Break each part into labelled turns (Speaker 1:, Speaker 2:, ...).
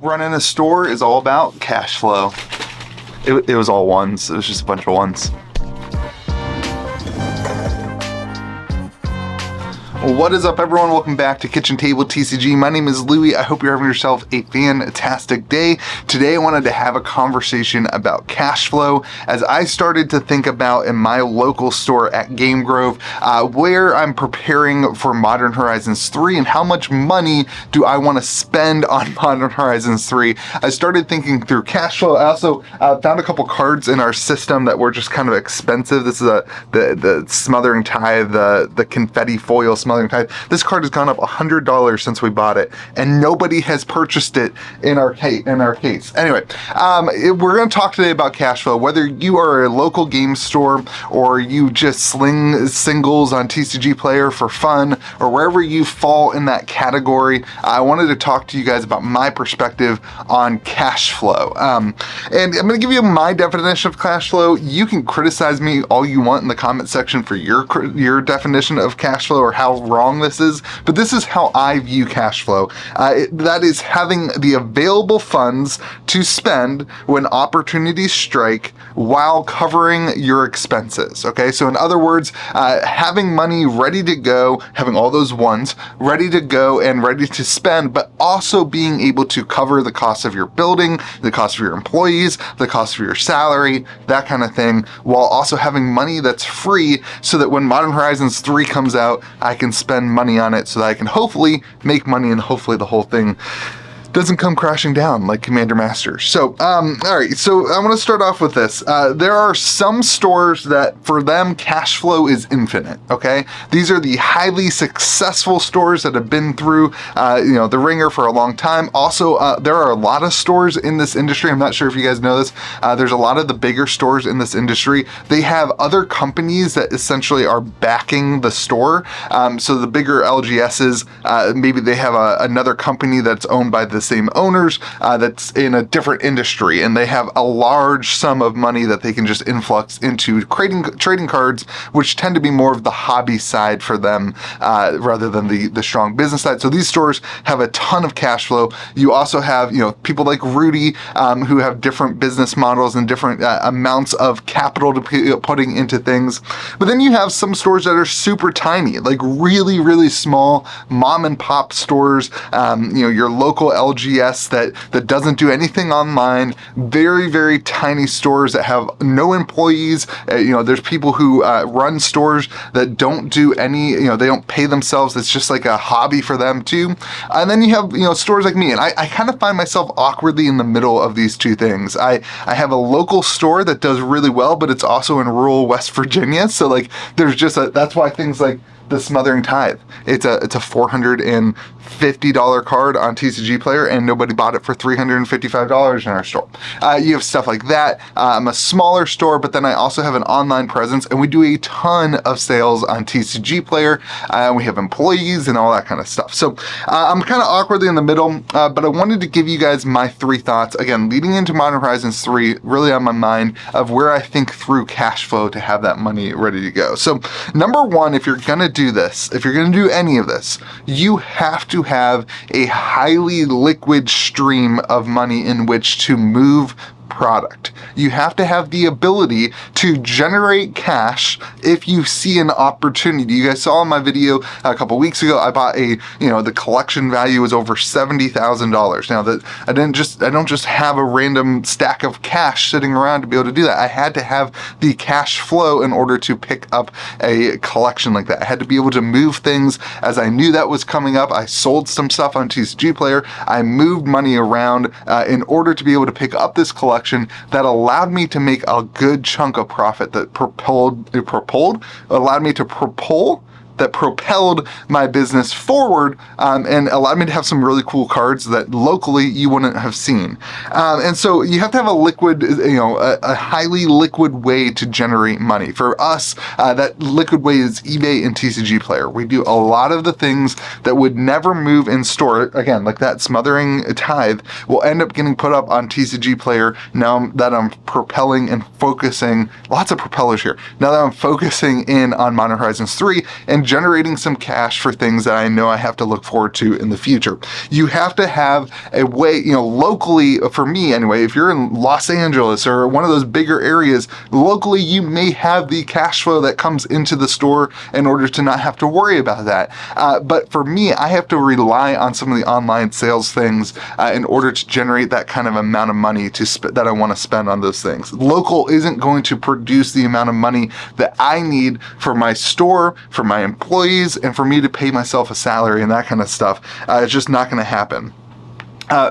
Speaker 1: Running a store is all about cash flow. It was all ones. It was just a bunch of ones. What is up, everyone? Welcome back to Kitchen Table TCG. My name is Louie. I hope you're having yourself a fantastic day. Today I wanted to have a conversation about cash flow as I started to think about in my local store at Game Grove where I'm preparing for Modern Horizons 3 and how much money do I want to spend on Modern Horizons 3. I started thinking through cash flow. I also found a couple cards in our system that were just kind of expensive. This is the Smothering Tithe, the confetti foil Smothering Tithe. This card has gone up $100 since we bought it, and nobody has purchased it in our case. Anyway, we're going to talk today about cash flow. Whether you are a local game store or you just sling singles on TCG Player for fun, or wherever you fall in that category, I wanted to talk to you guys about my perspective on cash flow. And I'm going to give you my definition of cash flow. You can criticize me all you want in the comment section for your definition of cash flow or how wrong this is, but this is how I view cash flow. That is having the available funds to spend when opportunities strike while covering your expenses. Okay, so in other words, having money ready to go, having all those ones ready to go and ready to spend, but also being able to cover the cost of your building, the cost of your employees, the cost of your salary, that kind of thing, while also having money that's free so that when Modern Horizons 3 comes out, I can spend money on it so that I can hopefully make money and hopefully the whole thing doesn't come crashing down like Commander Master. So, all right, so I want to start off with this. There are some stores that for them, cash flow is infinite, okay? These are the highly successful stores that have been through, the ringer for a long time. Also, there are a lot of stores in this industry. I'm not sure if you guys know this. There's a lot of the bigger stores in this industry. They have other companies that essentially are backing the store. So the bigger LGSs, maybe they have another company that's owned by the same owners that's in a different industry, and they have a large sum of money that they can just influx into trading cards, which tend to be more of the hobby side for them rather than the strong business side. So these stores have a ton of cash flow. You also have people like Rudy who have different business models and different amounts of capital to putting into things. But then you have some stores that are super tiny, like really small mom and pop stores, your local LGS that doesn't do anything online, very tiny stores that have no employees. There's people who run stores that don't do any, they don't pay themselves. It's just like a hobby for them too. And then you have, stores like me, and I kind of find myself awkwardly in the middle of these two things. I have a local store that does really well, but it's also in rural West Virginia. So like, there's just that's why things like the Smothering Tithe. It's a $450 card on TCG Player, and nobody bought it for $355 in our store. You have stuff like that. I'm a smaller store, but then I also have an online presence, and we do a ton of sales on TCG Player. We have employees and all that kind of stuff. So I'm kind of awkwardly in the middle, but I wanted to give you guys my three thoughts. Again, leading into Modern Horizons 3, really on my mind of where I think through cash flow to have that money ready to go. So number one, if you're going to do this, if you're going to do any of this, you have to have a highly liquid stream of money in which to move product. You have to have the ability to generate cash if you see an opportunity. You guys saw in my video a couple weeks ago, I bought the collection value was over $70,000. Now that I don't just have a random stack of cash sitting around to be able to do that. I had to have the cash flow in order to pick up a collection like that. I had to be able to move things as I knew that was coming up. I sold some stuff on TCG Player. I moved money around in order to be able to pick up this collection that allowed me to make a good chunk of profit that propelled my business forward and allowed me to have some really cool cards that locally you wouldn't have seen. And so you have to have a liquid, a highly liquid way to generate money. For us, that liquid way is eBay and TCG Player. We do a lot of the things that would never move in store. Again, like that Smothering Tithe will end up getting put up on TCG Player now that I'm propelling and focusing, lots of propellers here, now that I'm focusing in on Modern Horizons 3 and and generating some cash for things that I know I have to look forward to in the future. You have to have a way, locally, for me anyway, if you're in Los Angeles or one of those bigger areas, locally you may have the cash flow that comes into the store in order to not have to worry about that. But for me, I have to rely on some of the online sales things in order to generate that kind of amount of money that I want to spend on those things. Local isn't going to produce the amount of money that I need for my store, for my employees, and for me to pay myself a salary and that kind of stuff. It's just not going to happen.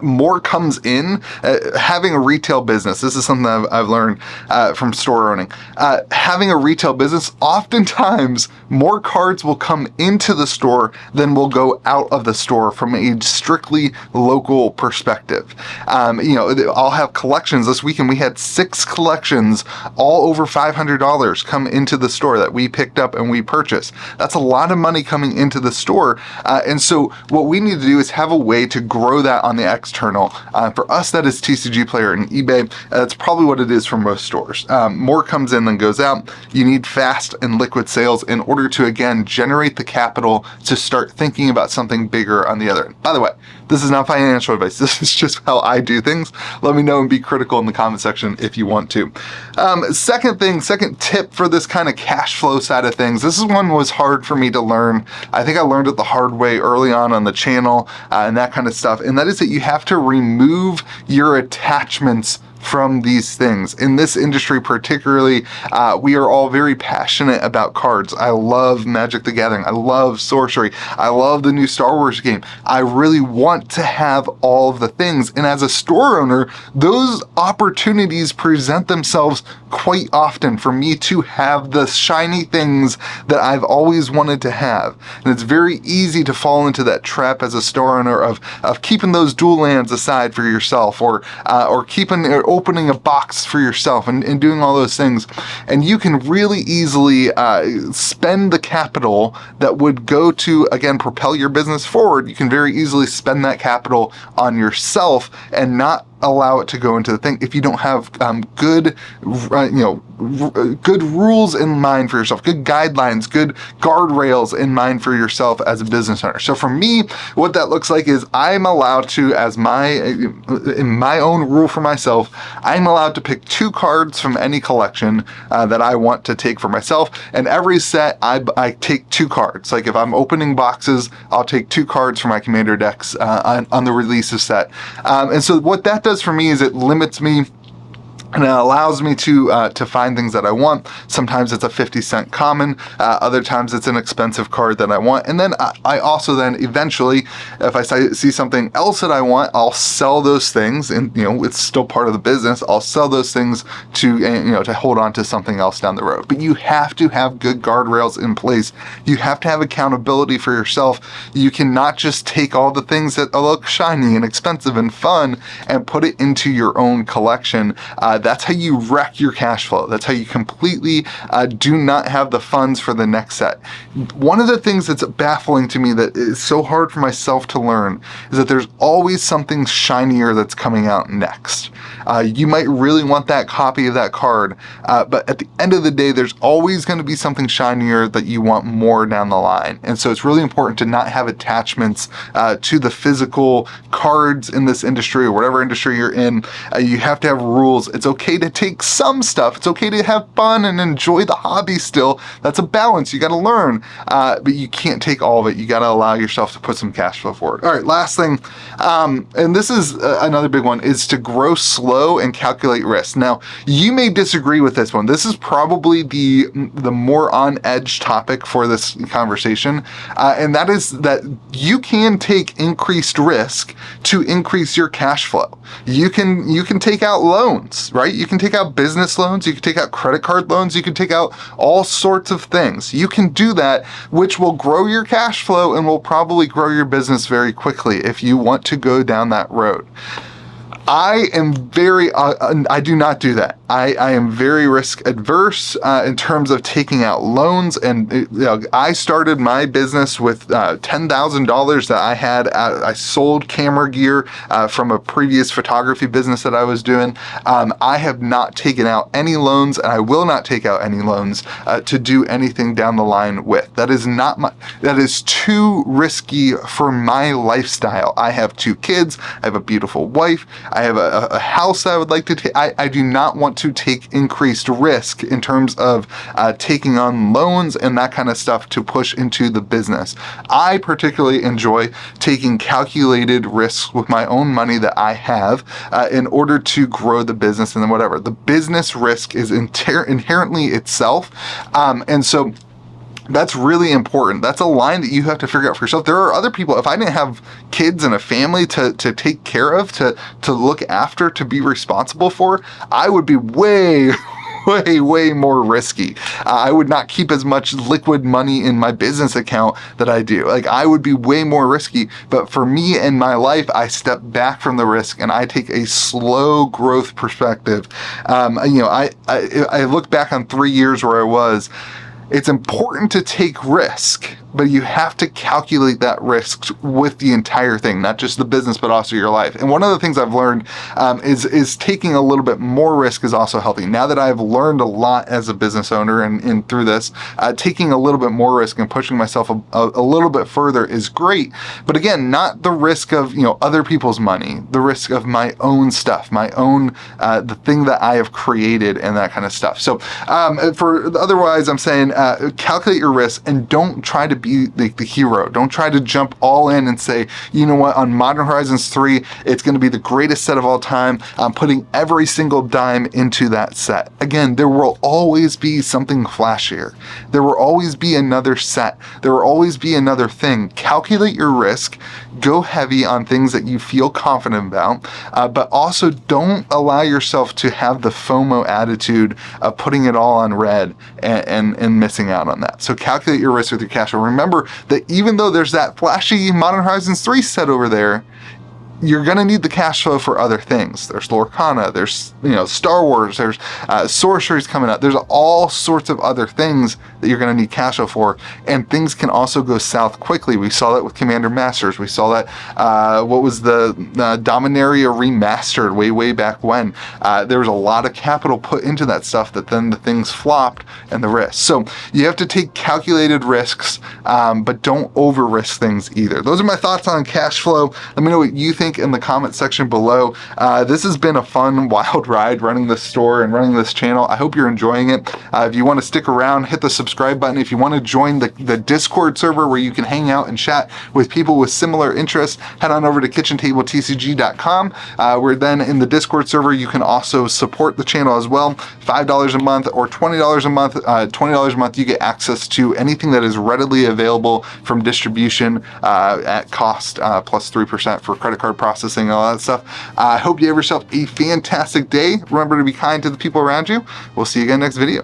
Speaker 1: More comes in. Having a retail business, this is something I've learned from store owning. Having a retail business, oftentimes more cards will come into the store than will go out of the store from a strictly local perspective. I'll have collections. This weekend we had 6 collections, all over $500 come into the store that we picked up and we purchased. That's a lot of money coming into the store. And so what we need to do is have a way to grow that on the external. For us, that is TCG Player and eBay. That's probably what it is for most stores. More comes in than goes out. You need fast and liquid sales in order to, again, generate the capital to start thinking about something bigger on the other end. By the way, this is not financial advice. This is just how I do things. Let me know and be critical in the comment section if you want to. Second tip for this kind of cash flow side of things. This is one was hard for me to learn. I think I learned it the hard way early on the channel and that kind of stuff. And that is that you have to remove your attachments from these things. In this industry particularly, we are all very passionate about cards. I love Magic the Gathering. I love sorcery. I love the new Star Wars game. I really want to have all of the things. And as a store owner, those opportunities present themselves quite often for me to have the shiny things that I've always wanted to have. And it's very easy to fall into that trap as a store owner of keeping those dual lands aside for yourself, or opening a box for yourself and doing all those things. And you can really easily spend the capital that would go to, again, propel your business forward. You can very easily spend that capital on yourself and not allow it to go into the thing if you don't have good rules in mind for yourself, good guidelines, good guardrails in mind for yourself as a business owner. So for me, what that looks like is I'm allowed to, in my own rule for myself, I'm allowed to pick 2 cards from any collection that I want to take for myself. And every set, I take 2 cards. Like if I'm opening boxes, I'll take 2 cards for my commander decks on the release of set. And so what that does for me is it limits me and it allows me to find things that I want. Sometimes it's a 50-cent common. Other times it's an expensive card that I want. And then I also then eventually, if I see something else that I want, I'll sell those things. And it's still part of the business. I'll sell those things to hold on to something else down the road. But you have to have good guardrails in place. You have to have accountability for yourself. You cannot just take all the things that look shiny and expensive and fun and put it into your own collection. That's how you wreck your cash flow. That's how you completely do not have the funds for the next set. One of the things that's baffling to me that is so hard for myself to learn is that there's always something shinier that's coming out next. You might really want that copy of that card, but at the end of the day, there's always going to be something shinier that you want more down the line. And so it's really important to not have attachments to the physical cards in this industry or whatever industry you're in. You have to have rules. It's okay to take some stuff. It's okay to have fun and enjoy the hobby still. That's a balance. You got to learn, but you can't take all of it. You got to allow yourself to put some cash flow forward. All right, last thing, and this is another big one, is to grow slow and calculate risk. Now, you may disagree with this one. This is probably the more on edge topic for this conversation, and that is that you can take increased risk to increase your cash flow. You can take out loans, right? You can take out business loans, you can take out credit card loans, you can take out all sorts of things. You can do that, which will grow your cash flow and will probably grow your business very quickly if you want to go down that road. I am I do not do that. I am very risk adverse in terms of taking out loans. And I started my business with $10,000 that I had. I sold camera gear from a previous photography business that I was doing. I have not taken out any loans, and I will not take out any loans to do anything down the line with. That is too risky for my lifestyle. I have 2 kids. I have a beautiful wife. I have a house that I would like to take. I do not want to take increased risk in terms of taking on loans and that kind of stuff to push into the business. I particularly enjoy taking calculated risks with my own money that I have in order to grow the business and then whatever. The business risk is inherently itself. And so that's really important. That's a line that you have to figure out for yourself. There are other people, if I didn't have kids and a family to take care of, to look after, to be responsible for, I would be way more risky. I would not keep as much liquid money in my business account that I do. Like, I would be way more risky. But for me in my life, I step back from the risk and I take a slow growth perspective. I look back on 3 years where I was. It's important to take risk, but you have to calculate that risk with the entire thing, not just the business, but also your life. And one of the things I've learned is taking a little bit more risk is also healthy. Now that I've learned a lot as a business owner and through this, taking a little bit more risk and pushing myself a little bit further is great. But again, not the risk of other people's money, the risk of my own stuff, my own the thing that I have created and that kind of stuff. So otherwise, I'm saying calculate your risk and don't try to be the hero. Don't try to jump all in and say, you know what, on Modern Horizons 3, it's going to be the greatest set of all time. I'm putting every single dime into that set. Again, there will always be something flashier. There will always be another set. There will always be another thing. Calculate your risk. Go heavy on things that you feel confident about, but also don't allow yourself to have the FOMO attitude of putting it all on red and missing out on that. So calculate your risk with your cash flow. Remember that even though there's that flashy Modern Horizons 3 set over there, you're going to need the cash flow for other things. There's Lorcana, there's Star Wars, there's sorceries coming out. There's all sorts of other things that you're going to need cash flow for, and things can also go south quickly. We saw that with Commander Masters. We saw that, what was the Dominaria Remastered way back when. There was a lot of capital put into that stuff that then the things flopped and the risks. So you have to take calculated risks, but don't over risk things either. Those are my thoughts on cash flow. Let me know what you think in the comment section below. This has been a fun, wild ride running this store and running this channel. I hope you're enjoying it. If you want to stick around, hit the subscribe button. If you want to join the Discord server where you can hang out and chat with people with similar interests, head on over to KitchenTableTCG.com. Where then in the Discord server, you can also support the channel as well. $5 a month or $20 a month. $20 a month, you get access to anything that is readily available from distribution at cost plus 3% for credit card processing and all that stuff. I hope you have yourself a fantastic day. Remember to be kind to the people around you. We'll see you again next video.